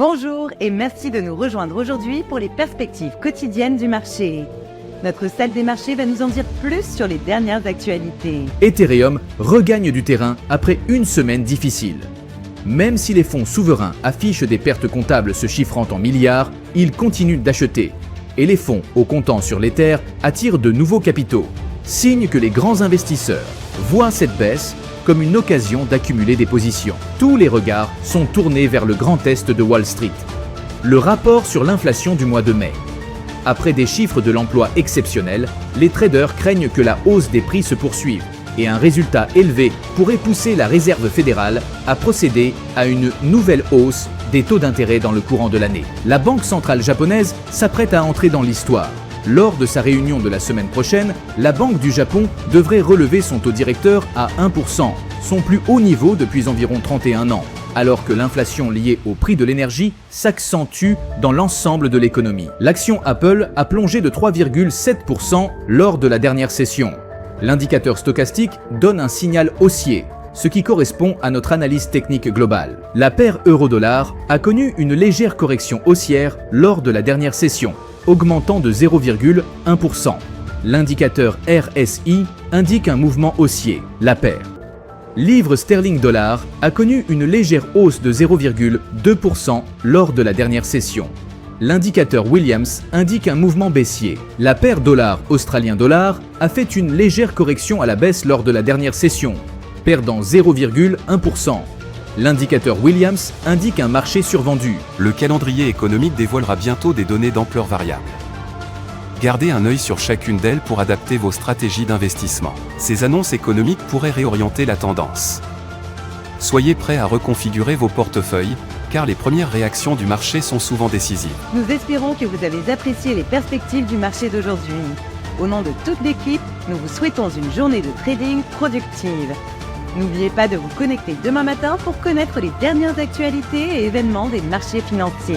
Bonjour et merci de nous rejoindre aujourd'hui pour les perspectives quotidiennes du marché. Notre salle des marchés va nous en dire plus sur les dernières actualités. Ethereum regagne du terrain après une semaine difficile. Même si les fonds souverains affichent des pertes comptables se chiffrant en milliards, ils continuent d'acheter. Et les fonds au comptant sur l'Ether attirent de nouveaux capitaux. Signe que les grands investisseurs voient cette baisse comme une occasion d'accumuler des positions. Tous les regards sont tournés vers le grand est de Wall Street. Le rapport sur l'inflation du mois de mai. Après des chiffres de l'emploi exceptionnels, les traders craignent que la hausse des prix se poursuive et un résultat élevé pourrait pousser la Réserve fédérale à procéder à une nouvelle hausse des taux d'intérêt dans le courant de l'année. La Banque centrale japonaise s'apprête à entrer dans l'histoire. Lors de sa réunion de la semaine prochaine, la Banque du Japon devrait relever son taux directeur à 1%, son plus haut niveau depuis environ 31 ans, alors que l'inflation liée au prix de l'énergie s'accentue dans l'ensemble de l'économie. L'action Apple a plongé de 3,7% lors de la dernière session. L'indicateur stochastique donne un signal haussier, ce qui correspond à notre analyse technique globale. La paire euro-dollar a connu une légère correction haussière lors de la dernière session, augmentant de 0,1%. L'indicateur RSI indique un mouvement haussier, la paire. Livre sterling-dollar a connu une légère hausse de 0,2% lors de la dernière session. L'indicateur Williams indique un mouvement baissier. La paire dollar-australien-dollar a fait une légère correction à la baisse lors de la dernière session, perdant 0,1%. L'indicateur Williams indique un marché survendu. Le calendrier économique dévoilera bientôt des données d'ampleur variable. Gardez un œil sur chacune d'elles pour adapter vos stratégies d'investissement. Ces annonces économiques pourraient réorienter la tendance. Soyez prêts à reconfigurer vos portefeuilles, car les premières réactions du marché sont souvent décisives. Nous espérons que vous avez apprécié les perspectives du marché d'aujourd'hui. Au nom de toute l'équipe, nous vous souhaitons une journée de trading productive. N'oubliez pas de vous connecter demain matin pour connaître les dernières actualités et événements des marchés financiers.